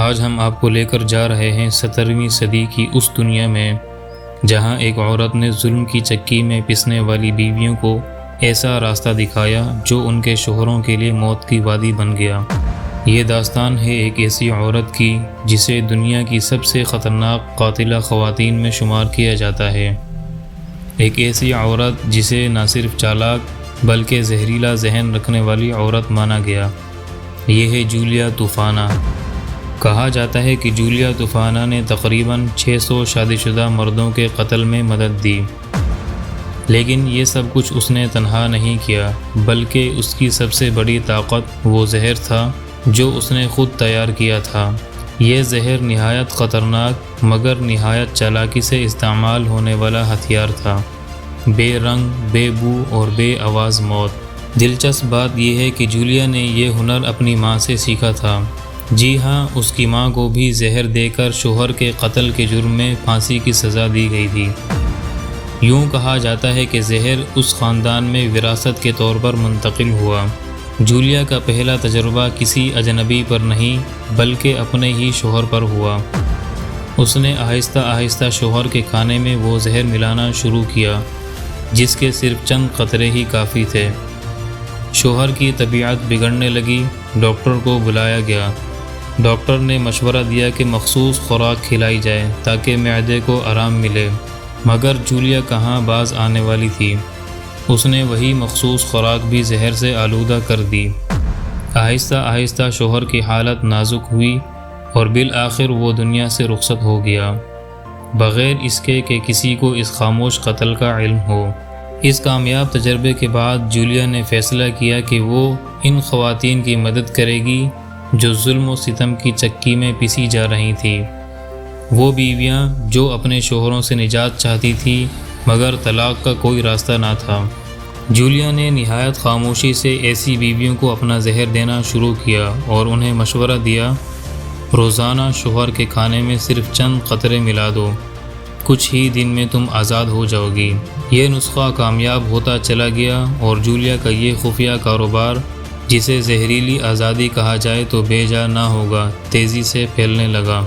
آج ہم آپ کو لے کر جا رہے ہیں 17ویں صدی کی اس دنیا میں جہاں ایک عورت نے ظلم کی چکی میں پسنے والی بیویوں کو ایسا راستہ دکھایا جو ان کے شوہروں کے لیے موت کی وادی بن گیا۔ یہ داستان ہے ایک ایسی عورت کی جسے دنیا کی سب سے خطرناک قاتلہ خواتین میں شمار کیا جاتا ہے۔ ایک ایسی عورت جسے نہ صرف چالاک بلکہ زہریلا ذہن رکھنے والی عورت مانا گیا۔ یہ ہے جولیا توفانہ۔ کہا جاتا ہے کہ جولیا توفانہ نے تقریباً 600 شادی شدہ مردوں کے قتل میں مدد دی، لیکن یہ سب کچھ اس نے تنہا نہیں کیا، بلکہ اس کی سب سے بڑی طاقت وہ زہر تھا جو اس نے خود تیار کیا تھا۔ یہ زہر نہایت خطرناک مگر نہایت چالاکی سے استعمال ہونے والا ہتھیار تھا، بے رنگ، بے بو اور بے آواز موت۔ دلچسپ بات یہ ہے کہ جولیا نے یہ ہنر اپنی ماں سے سیکھا تھا۔ جی ہاں، اس کی ماں کو بھی زہر دے کر شوہر کے قتل کے جرم میں پھانسی کی سزا دی گئی تھی۔ یوں کہا جاتا ہے کہ زہر اس خاندان میں وراثت کے طور پر منتقل ہوا۔ جولیا کا پہلا تجربہ کسی اجنبی پر نہیں بلکہ اپنے ہی شوہر پر ہوا۔ اس نے آہستہ آہستہ شوہر کے کھانے میں وہ زہر ملانا شروع کیا جس کے صرف چند قطرے ہی کافی تھے۔ شوہر کی طبیعت بگڑنے لگی، ڈاکٹر کو بلایا گیا۔ ڈاکٹر نے مشورہ دیا کہ مخصوص خوراک کھلائی جائے تاکہ معدے کو آرام ملے، مگر جولیا کہاں باز آنے والی تھی۔ اس نے وہی مخصوص خوراک بھی زہر سے آلودہ کر دی۔ آہستہ آہستہ شوہر کی حالت نازک ہوئی اور بالآخر وہ دنیا سے رخصت ہو گیا، بغیر اس کے کہ کسی کو اس خاموش قتل کا علم ہو۔ اس کامیاب تجربے کے بعد جولیا نے فیصلہ کیا کہ وہ ان خواتین کی مدد کرے گی جو ظلم و ستم کی چکی میں پسی جا رہی تھیں۔ وہ بیویاں جو اپنے شوہروں سے نجات چاہتی تھیں مگر طلاق کا کوئی راستہ نہ تھا۔ جولیا نے نہایت خاموشی سے ایسی بیویوں کو اپنا زہر دینا شروع کیا اور انہیں مشورہ دیا، روزانہ شوہر کے کھانے میں صرف چند قطرے ملا دو، کچھ ہی دن میں تم آزاد ہو جاؤ گی۔ یہ نسخہ کامیاب ہوتا چلا گیا اور جولیا کا یہ خفیہ کاروبار، جسے زہریلی آزادی کہا جائے تو بے جا نہ ہوگا، تیزی سے پھیلنے لگا۔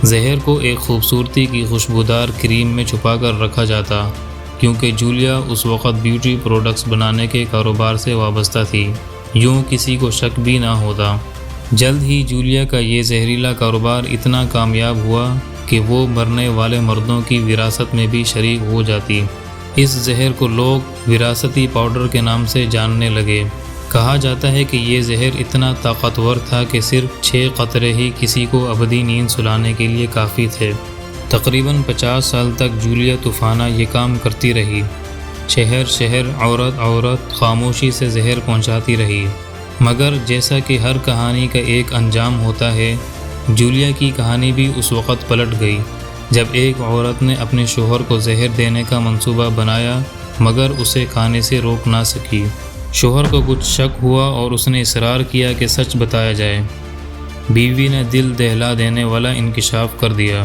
زہر کو ایک خوبصورتی کی خوشبودار کریم میں چھپا کر رکھا جاتا، کیونکہ جولیا اس وقت بیوٹی پروڈکٹس بنانے کے کاروبار سے وابستہ تھی۔ یوں کسی کو شک بھی نہ ہوتا۔ جلد ہی جولیا کا یہ زہریلا کاروبار اتنا کامیاب ہوا کہ وہ مرنے والے مردوں کی وراثت میں بھی شریک ہو جاتی۔ اس زہر کو لوگ وراثتی پاؤڈر کے نام سے جاننے لگے۔ کہا جاتا ہے کہ یہ زہر اتنا طاقتور تھا کہ صرف 6 قطرے ہی کسی کو ابدی نیند سلانے کے لیے کافی تھے۔ تقریباً 50 سال تک جولیا توفانہ یہ کام کرتی رہی، شہر شہر، عورت عورت، خاموشی سے زہر پہنچاتی رہی۔ مگر جیسا کہ ہر کہانی کا ایک انجام ہوتا ہے، جولیا کی کہانی بھی اس وقت پلٹ گئی جب ایک عورت نے اپنے شوہر کو زہر دینے کا منصوبہ بنایا مگر اسے کھانے سے روک نہ سکی۔ شوہر کو کچھ شک ہوا اور اس نے اصرار کیا کہ سچ بتایا جائے۔ بیوی نے دل دہلا دینے والا انکشاف کر دیا،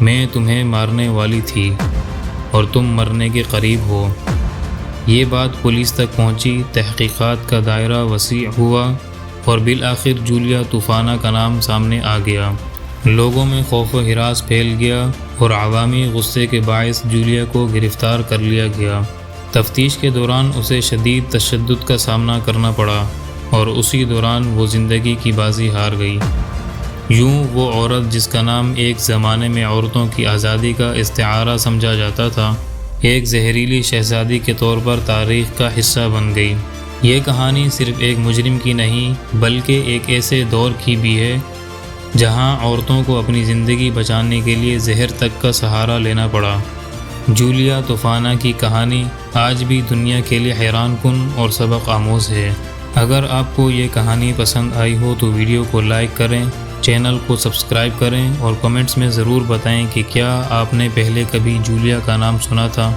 میں تمہیں مارنے والی تھی اور تم مرنے کے قریب ہو۔ یہ بات پولیس تک پہنچی، تحقیقات کا دائرہ وسیع ہوا اور بالآخر جولیا توفانہ کا نام سامنے آ گیا۔ لوگوں میں خوف و ہراس پھیل گیا اور عوامی غصے کے باعث جولیا کو گرفتار کر لیا گیا۔ تفتیش کے دوران اسے شدید تشدد کا سامنا کرنا پڑا اور اسی دوران وہ زندگی کی بازی ہار گئی۔ یوں وہ عورت جس کا نام ایک زمانے میں عورتوں کی آزادی کا استعارہ سمجھا جاتا تھا، ایک زہریلی شہزادی کے طور پر تاریخ کا حصہ بن گئی۔ یہ کہانی صرف ایک مجرم کی نہیں بلکہ ایک ایسے دور کی بھی ہے جہاں عورتوں کو اپنی زندگی بچانے کے لیے زہر تک کا سہارا لینا پڑا۔ جولیا توفانہ کی کہانی آج بھی دنیا کے لیے حیران کن اور سبق آموز ہے۔ اگر آپ کو یہ کہانی پسند آئی ہو تو ویڈیو کو لائک کریں، چینل کو سبسکرائب کریں اور کمنٹس میں ضرور بتائیں کہ کیا آپ نے پہلے کبھی جولیا کا نام سنا تھا۔